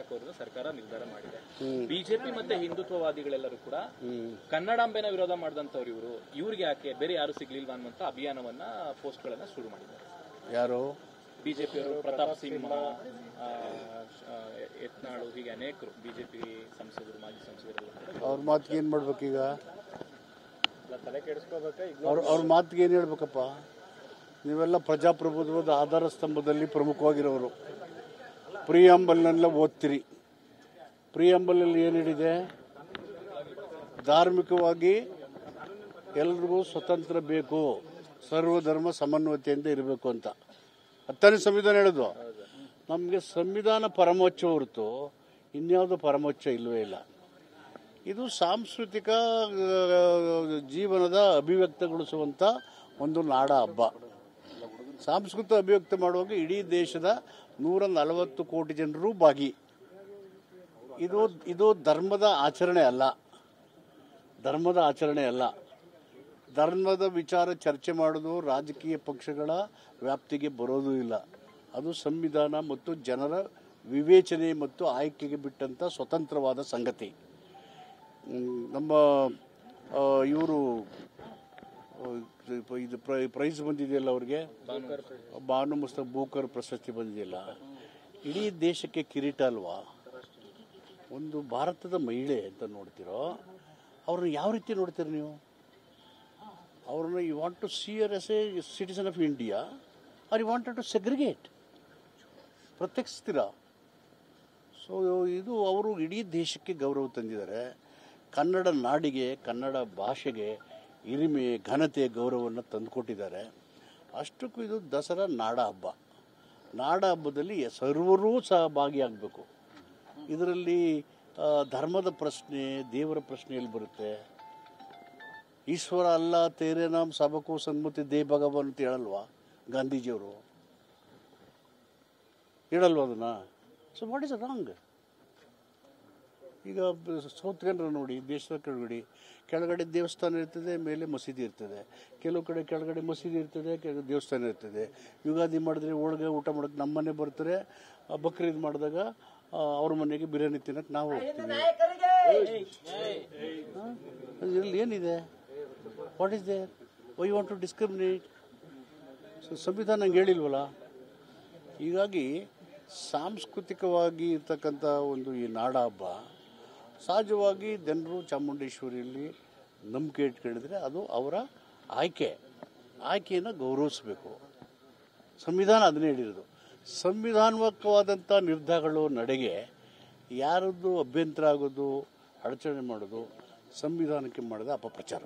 ಅವರು ಸರ್ಕಾರ ನಿರ್ಧಾರ ಮಾಡಿದೆ. ಬಿಜೆಪಿ ಮತ್ತೆ ಹಿಂದುತ್ವವಾದಿಗಳೆಲ್ಲರೂ ಕೂಡ ಕನ್ನಡಾಂಬೆನ ವಿರೋಧ ಮಾಡಿದಂತವ್ರು ಇವ್ರಿಗೆ ಯಾಕೆ ಬೇರೆ ಯಾರು ಸಿಗ್ಲಿಲ್ವಾ ಅನ್ನುವಂತ ಅಭಿಯಾನವನ್ನ ಪೋಸ್ಟ್ ಗಳನ್ನ ಶುರು ಮಾಡಿದ್ದಾರೆ. ಯಾರು? ಬಿಜೆಪಿ ಅವರು, ಪ್ರತಾಪ್ ಸಿಂಹ, ಯತ್ನಾಳು, ಹೀಗೆ ಅನೇಕರು ಬಿಜೆಪಿ ಸಂಸದರು, ಮಾಜಿ ಸಂಸದರು. ಅವ್ರ ಮಾತಿಗೆ ಏನ್ ಮಾಡ್ಬೇಕೀಗ? ತಲೆ ಕೆಡಿಸ್ಕೋಬೇಕ? ಅವ್ರ ಮಾತಿಗೆ ಏನ್ ಹೇಳ್ಬೇಕಪ್ಪ? ನೀವೆಲ್ಲ ಪ್ರಜಾಪ್ರಭುತ್ವದ ಆಧಾರ ಸ್ತಂಭದಲ್ಲಿ ಪ್ರಮುಖವಾಗಿರೋರು. ಪ್ರಿಯಾಂಬಲ್ನೆಲ್ಲ ಓದ್ತೀರಿ. ಪ್ರಿಯಾಂಬಲಲ್ಲಿ ಏನು ಹೇಳಿದೆ? ಧಾರ್ಮಿಕವಾಗಿ ಎಲ್ರಿಗೂ ಸ್ವತಂತ್ರ ಬೇಕು, ಸರ್ವಧರ್ಮ ಸಮನ್ವಯತೆಯಿಂದ ಇರಬೇಕು ಅಂತ 10ನೇ ಸಂವಿಧಾನ ಹೇಳೋದು. ನಮಗೆ ಸಂವಿಧಾನ ಪರಮೋಚ್ಚ ಹೊರತು ಇನ್ಯಾವುದು ಪರಮೋಚ್ಚ ಇಲ್ಲವೇ ಇಲ್ಲ. ಇದು ಸಾಂಸ್ಕೃತಿಕ ಜೀವನದ ಅಭಿವ್ಯಕ್ತಗೊಳಿಸುವಂಥ ಒಂದು ನಾಡ ಹಬ್ಬ. ಸಾಂಸ್ಕೃತಿಕ ಅಭಿವ್ಯಕ್ತಿ ಮಾಡುವಾಗ ಇಡೀ ದೇಶದ 140 ಕೋಟಿ ಜನರು ಭಾಗಿ. ಇದು ಧರ್ಮದ ಆಚರಣೆ ಅಲ್ಲ. ಧರ್ಮದ ವಿಚಾರ ಚರ್ಚೆ ಮಾಡೋದು ರಾಜಕೀಯ ಪಕ್ಷಗಳ ವ್ಯಾಪ್ತಿಗೆ ಬರೋದೂ ಇಲ್ಲ. ಅದು ಸಂವಿಧಾನ ಮತ್ತು ಜನರ ವಿವೇಚನೆ ಮತ್ತು ಆಯ್ಕೆಗೆ ಬಿಟ್ಟಂತ ಸ್ವತಂತ್ರವಾದ ಸಂಗತಿ. ನಮ್ಮ ಇವರು ಇದು ಪ್ರೈಸ್ ಬಂದಿದೆಯಲ್ಲ ಅವ್ರಿಗೆ, ಬಾನು ಮುಸ್ತಫಾ ಬೂಕರ್ ಪ್ರಶಸ್ತಿ ಬಂದಿದೆಯಲ್ಲ, ಇಡೀ ದೇಶಕ್ಕೆ ಕಿರೀಟ ಅಲ್ವಾ? ಒಂದು ಭಾರತದ ಮಹಿಳೆ ಅಂತ ನೋಡ್ತಿರೋ, ಅವ್ರನ್ನ ಯಾವ ರೀತಿ ನೋಡ್ತೀರಿ ನೀವು? ಅವ್ರನ್ನ you want to see her as a citizen of India are you wanted to segregate? ಪ್ರತ್ಯೇಕಿಸ್ತೀರಾ? ಸೊ ಇದು ಅವರು ಇಡೀ ದೇಶಕ್ಕೆ ಗೌರವ ತಂದಿದ್ದಾರೆ. ಕನ್ನಡ ನಾಡಿಗೆ, ಕನ್ನಡ ಭಾಷೆಗೆ ಹಿರಿಮೆ, ಘನತೆ, ಗೌರವವನ್ನು ತಂದುಕೊಟ್ಟಿದ್ದಾರೆ. ಅಷ್ಟಕ್ಕೂ ಇದು ದಸರಾ ನಾಡ ಹಬ್ಬ. ನಾಡ ಹಬ್ಬದಲ್ಲಿ ಸರ್ವರೂ ಸಹ ಭಾಗಿಯಾಗಬೇಕು. ಇದರಲ್ಲಿ ಧರ್ಮದ ಪ್ರಶ್ನೆ, ದೇವರ ಪ್ರಶ್ನೆಯಲ್ಲಿ ಬರುತ್ತೆ. ಈಶ್ವರ ಅಲ್ಲ ತೇರೆ ನಾಮ್ ಸಬಕು ಸನ್ಮತಿ ದೇ ಭಗವಾನ್ ಅಂತ ಹೇಳಲ್ವಾ ಗಾಂಧೀಜಿಯವರು? ಹೇಳಲ್ವ ಅದನ್ನ? So what is wrong? ಈಗ ಸೌತ್ ಕನ್ನಡ ನೋಡಿ, ದೇಶದ ಕೆಳಗಡೆ ದೇವಸ್ಥಾನ ಇರ್ತದೆ, ಮೇಲೆ ಮಸೀದಿ ಇರ್ತದೆ. ಕೆಲವು ಕಡೆ ಕೆಳಗಡೆ ಮಸೀದಿ ಇರ್ತದೆ, ದೇವಸ್ಥಾನ ಇರ್ತದೆ. ಯುಗಾದಿ ಮಾಡಿದ್ರೆ ಹೋಳಿಗೆ ಊಟ ಮಾಡೋಕೆ ನಮ್ಮ ಮನೆ ಬರ್ತಾರೆ. ಬಕ್ರೀದ್ ಮಾಡಿದಾಗ ಅವ್ರ ಮನೆಗೆ ಬಿರಿಯಾನಿ ತಿನ್ನಕ್ಕೆ ನಾವು ಹೋಗ್ತೀವಿ. ಇದರಲ್ಲಿ ಏನಿದೆ? What is there? Why you want to discriminate? ಸಂವಿಧಾನ ನಂಗೆ ಹೇಳಿಲ್ವಲ್ಲ. ಹೀಗಾಗಿ ಸಾಂಸ್ಕೃತಿಕವಾಗಿ ಇರ್ತಕ್ಕಂಥ ಒಂದು ಈ ನಾಡ ಹಬ್ಬ ಸಹಜವಾಗಿ ಜನರು ಚಾಮುಂಡೇಶ್ವರಿಯಲ್ಲಿ ನಂಬಿಕೆ ಇಟ್ಕೊಂಡಿದ್ರೆ ಅದು ಅವರ ಆಯ್ಕೆಯನ್ನು ಗೌರವಿಸಬೇಕು. ಸಂವಿಧಾನ ಅದನ್ನೇ ಹೇಳಿರೋದು. ಸಂವಿಧಾನವಾದಂಥ ನಿರ್ಧಾರಗಳು ನಡೆಗೆ ಯಾರದ್ದು ಅಭ್ಯಂತರ ಆಗೋದು, ಅಡಚಣೆ ಮಾಡೋದು ಸಂವಿಧಾನಕ್ಕೆ ಮಾಡಿದ ಅಪಪ್ರಚಾರ.